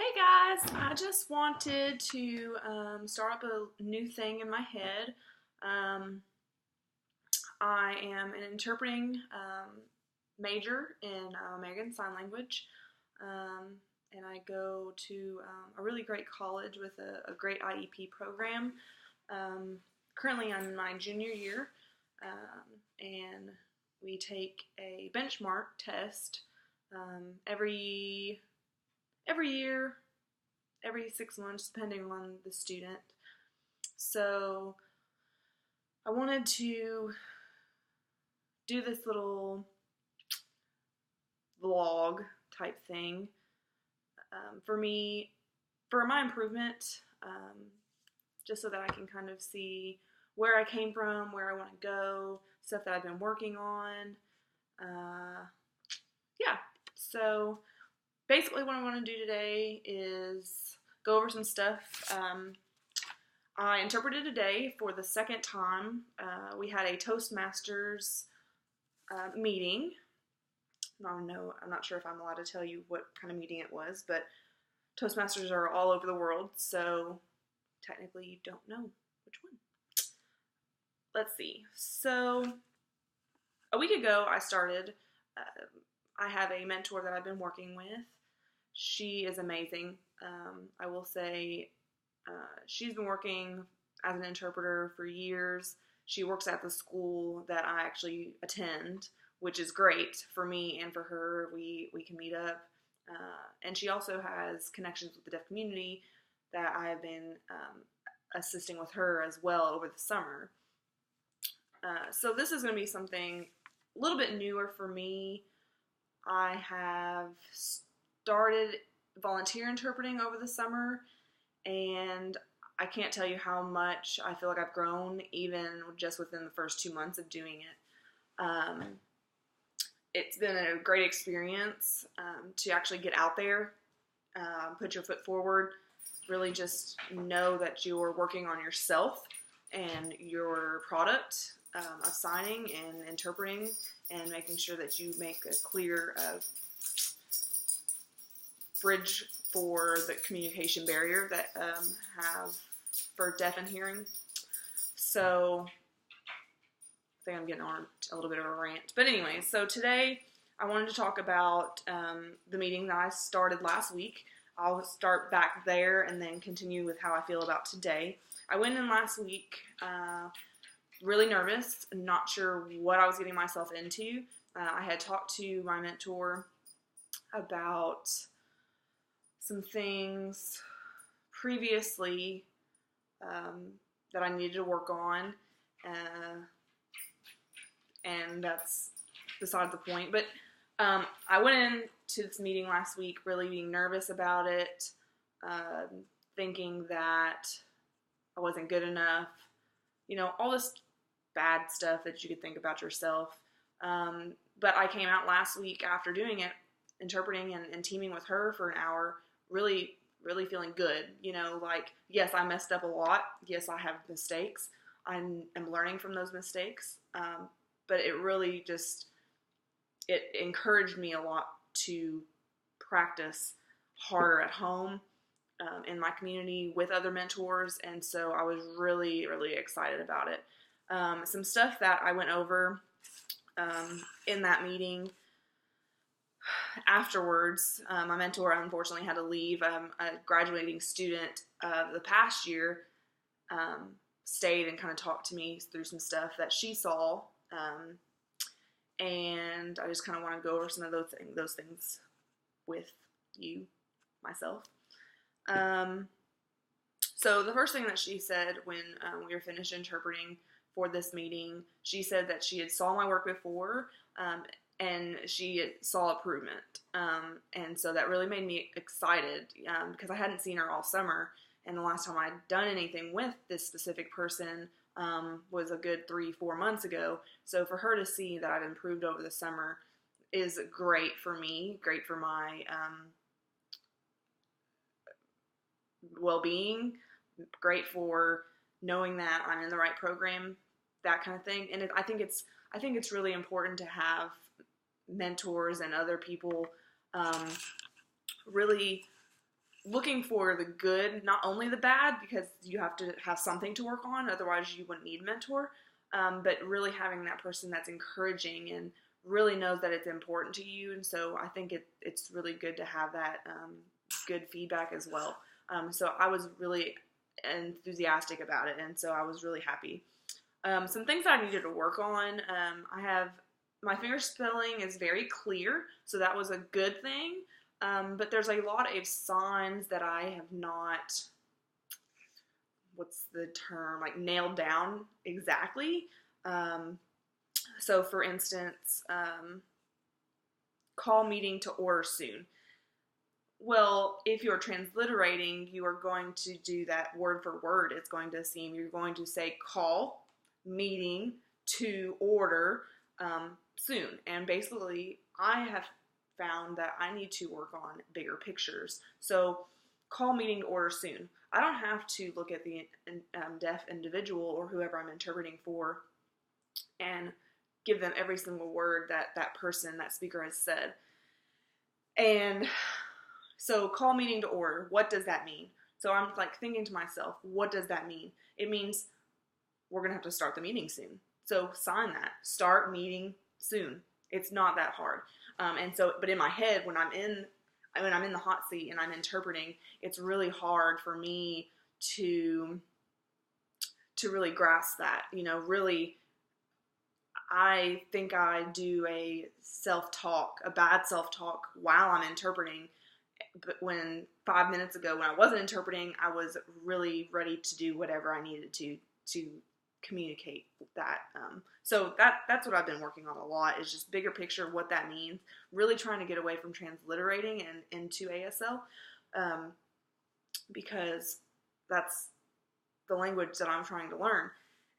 Hey guys, I just wanted to start up a new thing in my head. Um, I am an interpreting major in American Sign Language, and I go to a really great college with a great IEP program. Um, Currently, I'm in my junior year, and we take a benchmark test every year, every 6 months, depending on the student. So I wanted to do this little vlog type thing for me, for my improvement, just so that I can kind of see where I came from, where I want to go, stuff that I've been working on. Yeah, so basically what I want to do today is go over some stuff. I interpreted today for the second time. We had a Toastmasters meeting. I'm not sure if I'm allowed to tell you what kind of meeting it was, but Toastmasters are all over the world, so technically you don't know which one. Let's see. So a week ago I started. I have a mentor that I've been working with. She is amazing. I will say she's been working as an interpreter for years. She works at the school that I actually attend, which is great for me and for her. We can meet up. And she also has connections with the deaf community that I have been assisting with her as well over the summer. So this is going to be something a little bit newer for me. I have started volunteer interpreting over the summer, and I can't tell you how much I feel like I've grown even just within the first 2 months of doing it. It's been a great experience to actually get out there, put your foot forward, really just know that you're working on yourself and your product of signing and interpreting, and making sure that you make a clear bridge for the communication barrier that have for deaf and hearing. So I think I'm getting on a little bit of a rant. But anyway, so today I wanted to talk about the meeting that I started last week. I'll start back there and then continue with how I feel about today. I went in last week really nervous, not sure what I was getting myself into. I had talked to my mentor about some things previously that I needed to work on, and that's beside the point. But I went into this meeting last week really being nervous about it, thinking that I wasn't good enough, all this bad stuff that you could think about yourself. But I came out last week after doing it, interpreting and teaming with her for an hour, really, really feeling good. Yes, I messed up a lot. Yes, I have mistakes. I'm learning from those mistakes. But it really it encouraged me a lot to practice harder at home, in my community with other mentors. And so I was really, really excited about it. Some stuff that I went over in that meeting afterwards. My mentor unfortunately had to leave. A graduating student of the past year stayed and kind of talked to me through some stuff that she saw, and I just kind of want to go over some of those things with myself. So the first thing that she said when we were finished interpreting for this meeting, she said that she had saw my work before, and she saw improvement. And so that really made me excited, because I hadn't seen her all summer, and the last time I'd done anything with this specific person was a good 3-4 months ago. So for her to see that I've improved over the summer is great for me, great for my well-being, great for knowing that I'm in the right program, that kind of thing. And I think it's really important to have mentors and other people really looking for the good, not only the bad, because you have to have something to work on, otherwise you wouldn't need a mentor, but really having that person that's encouraging and really knows that it's important to you. And so I think it's really good to have that good feedback as well. So I was really enthusiastic about it, and so I was really happy. Some things I needed to work on. I have my finger spelling is very clear, so that was a good thing. But there's a lot of signs that I have not, what's the term, like nailed down exactly. So for instance, call meeting to order soon. Well, if you're transliterating, you are going to do that word for word. It's going to seem, you're going to say call meeting to order soon. And basically, I have found that I need to work on bigger pictures. So call meeting to order soon. I don't have to look at the deaf individual or whoever I'm interpreting for and give them every single word that that person, that speaker has said. And so call meeting to order, what does that mean? So I'm like thinking to myself, what does that mean? It means we're going to have to start the meeting soon. So sign that. Start meeting soon. It's not that hard. And so, but in my head, when I'm in the hot seat and I'm interpreting, it's really hard for me to really grasp that. You know, really, I think I do a bad self-talk while I'm interpreting. But when 5 minutes ago, when I wasn't interpreting, I was really ready to do whatever I needed to communicate that. So that's what I've been working on a lot, is just bigger picture, what that means. Really trying to get away from transliterating and into ASL, because that's the language that I'm trying to learn.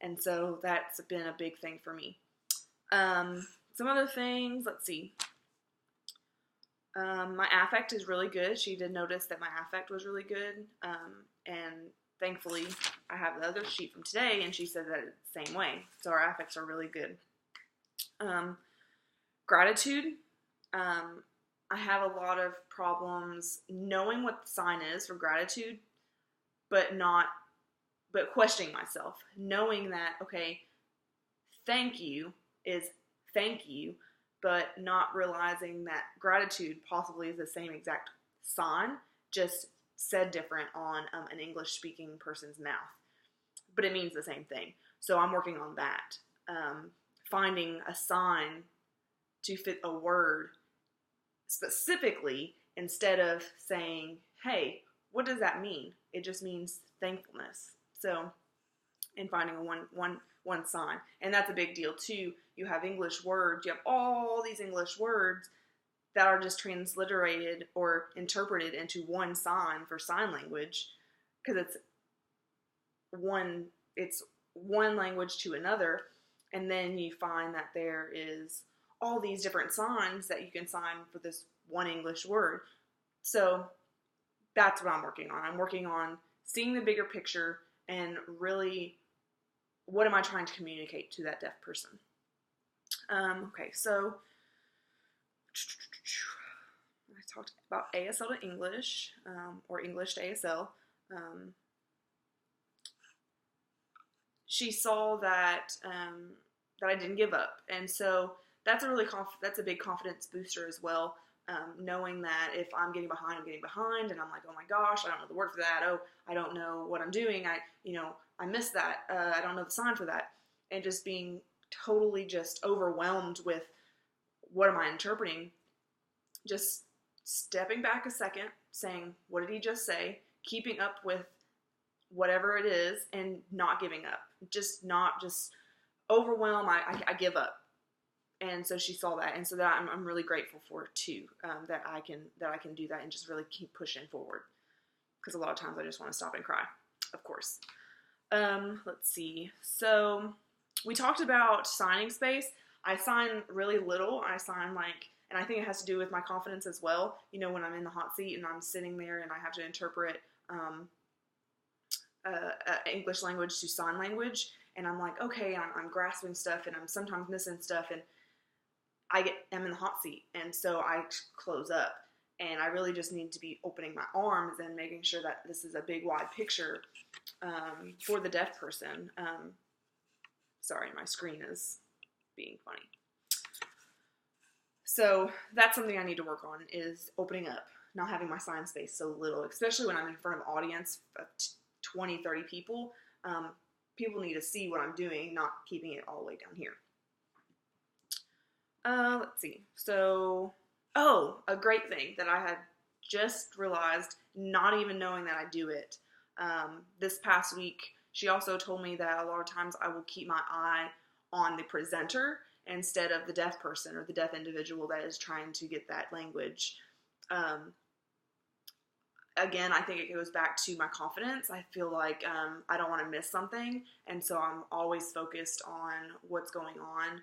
And so that's been a big thing for me. Some other things, let's see. My affect is really good. She did notice that my affect was really good. And thankfully, I have the other sheet from today, and she said that it's the same way. So our affects are really good. Gratitude. I have a lot of problems knowing what the sign is for gratitude, but questioning myself. Knowing that, okay, thank you is thank you, but not realizing that gratitude possibly is the same exact sign, just said different on an English-speaking person's mouth. But it means the same thing. So I'm working on that. Finding a sign to fit a word specifically, instead of saying, hey, what does that mean? It just means thankfulness. So, and finding a one sign. And that's a big deal too. You have English words, you have all these English words that are just transliterated or interpreted into one sign for sign language, because it's one language to another, and then you find that there is all these different signs that you can sign for this one English word. So that's what I'm working on. I'm working on seeing the bigger picture and really, what am I trying to communicate to that deaf person? Okay, so I talked about ASL to English, or English to ASL. She saw that that I didn't give up, and so that's a big confidence booster as well. Knowing that if I'm getting behind, and I'm like, oh my gosh, I don't know the word for that. Oh, I don't know what I'm doing. I missed that. I don't know the sign for that, and just being totally just overwhelmed with what am I interpreting. Just stepping back a second, saying, what did he just say? Keeping up with whatever it is, and not giving up. Not just overwhelm. I give up. And so she saw that, and so that I'm really grateful for too, that I can do that and just really keep pushing forward, because a lot of times I just want to stop and cry, of course. Let's see. So we talked about signing space. I sign really little. I sign and I think it has to do with my confidence as well. You know, when I'm in the hot seat and I'm sitting there and I have to interpret English language to sign language, and I'm like, okay, I'm grasping stuff, and I'm sometimes missing stuff, and I'm in the hot seat, and so I close up. and I really just need to be opening my arms and making sure that this is a big, wide picture for the deaf person. Sorry, my screen is being funny. So that's something I need to work on, is opening up, not having my sign space so little, especially when I'm in front of an audience of 20, 30 people. People need to see what I'm doing, not keeping it all the way down here. Let's see. So, a great thing that I had just realized, not even knowing that I do it. This past week, she also told me that a lot of times I will keep my eye on the presenter instead of the deaf person or the deaf individual that is trying to get that language. Again, I think it goes back to my confidence. I feel like I don't want to miss something, and so I'm always focused on what's going on,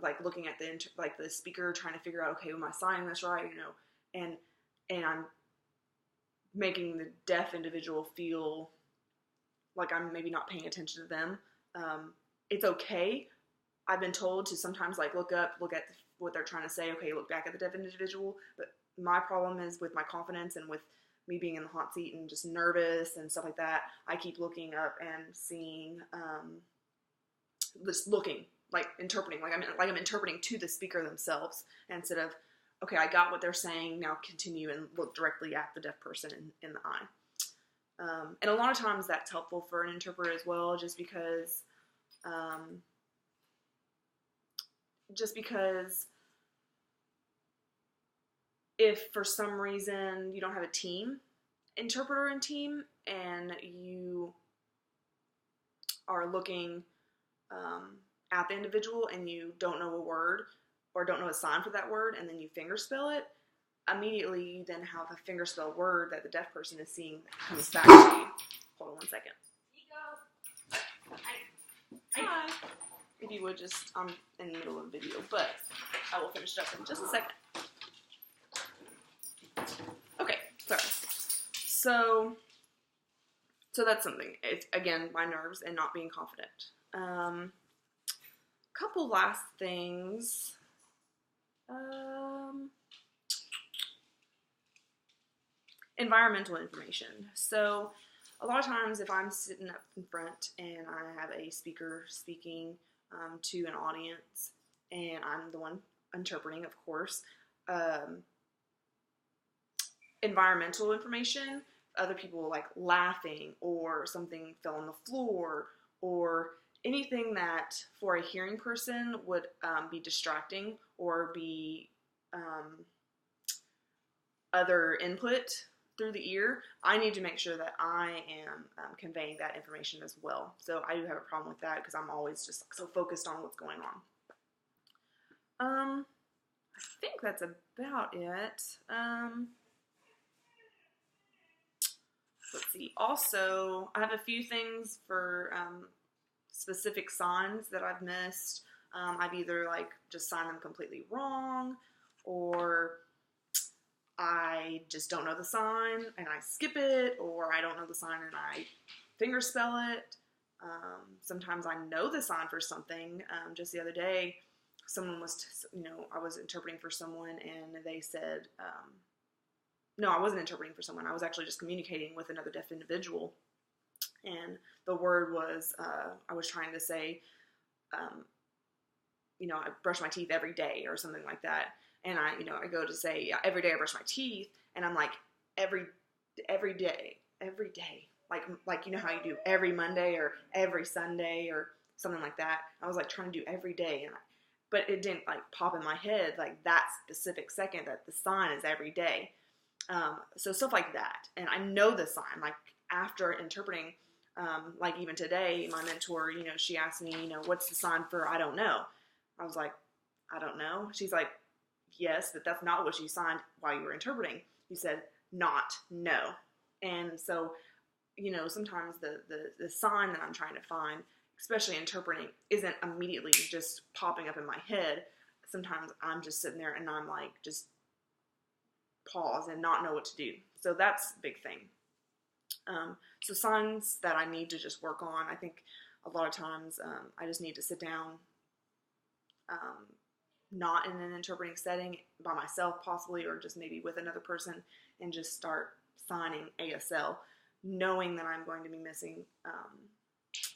like looking at the speaker, trying to figure out, okay, am I signing this right, and I'm making the deaf individual feel like I'm maybe not paying attention to them. It's okay. I've been told to sometimes look at what they're trying to say. Okay, look back at the deaf individual. But my problem is with my confidence and with me being in the hot seat and just nervous and stuff like that. I keep looking up and seeing, just looking, interpreting, I'm interpreting to the speaker themselves instead of, okay, I got what they're saying, now continue and look directly at the deaf person in the eye. And a lot of times that's helpful for an interpreter as well, just because if for some reason you don't have a interpreter and team, and you are looking at the individual and you don't know a word or don't know a sign for that word, and then you fingerspell it, immediately you then have a fingerspell word that the deaf person is seeing that comes back to you. Hold on one second. Hi. If you would just, I'm in the middle of a video, but I will finish it up in just a second. Okay, sorry. So that's something. It's, again, my nerves and not being confident. Couple last things. Environmental information. So a lot of times if I'm sitting up in front and I have a speaker speaking to an audience, and I'm the one interpreting, of course, environmental information, other people laughing, or something fell on the floor, or anything that for a hearing person would be distracting or be other input through the ear, I need to make sure that I am conveying that information as well. So I do have a problem with that because I'm always just so focused on what's going on. I think that's about it. Let's see. Also, I have a few things for specific signs that I've missed. I've either just signed them completely wrong, or I just don't know the sign and I skip it, or I don't know the sign and I fingerspell it. Sometimes I know the sign for something. Just the other day, someone was, I was interpreting for someone, and they said, no, I wasn't interpreting for someone. I was actually just communicating with another deaf individual. And the word was, I was trying to say, I brush my teeth every day or something like that. And I go to say, yeah, every day I brush my teeth. And I'm like, every day. Like, how you do every Monday or every Sunday or something like that. I was trying to do every day. But it didn't pop in my head that specific second that the sign is every day. So stuff like that. And I know the sign, after interpreting, even today, my mentor, she asked me, what's the sign for I don't know? I was like, I don't know. She's like, yes, but that's not what you signed while you were interpreting. You said not no. And so, sometimes the sign that I'm trying to find, especially interpreting, isn't immediately just popping up in my head. Sometimes I'm just sitting there and I'm just pause and not know what to do. So that's a big thing. So signs that I need to just work on, I think a lot of times I just need to sit down, not in an interpreting setting, by myself possibly, or just maybe with another person, and just start signing ASL, knowing that I'm going to be missing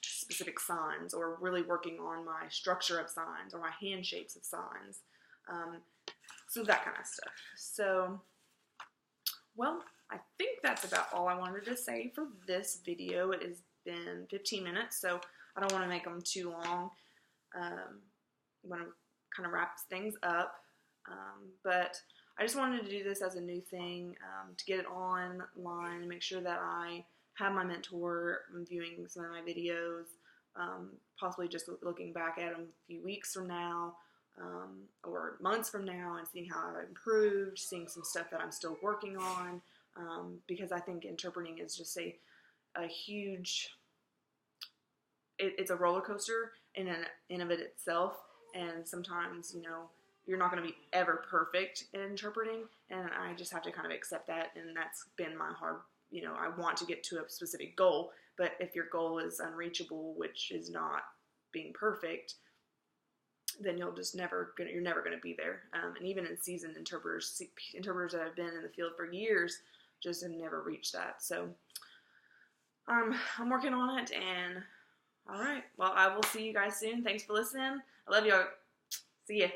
specific signs, or really working on my structure of signs or my hand shapes of signs. So that kind of stuff. So, well, I think that's about all I wanted to say for this video. It has been 15 minutes, so I don't want to make them too long. I want to kind of wrap things up, but I just wanted to do this as a new thing, to get it online and make sure that I have my mentor viewing some of my videos, possibly just looking back at them a few weeks from now, or months from now, and seeing how I've improved, seeing some stuff that I'm still working on, because I think interpreting is just a huge, it's a roller coaster in and of it itself, and sometimes, you know, you're not going to be ever perfect in interpreting, and I just have to kind of accept that, and that's been my hard, you know, I want to get to a specific goal, but if your goal is unreachable, which is not being perfect, then you're never going to be there. And even in seasoned interpreters that have been in the field for years, just have never reached that. So I'm working on it, and all right. Well, I will see you guys soon. Thanks for listening. I love y'all. See ya.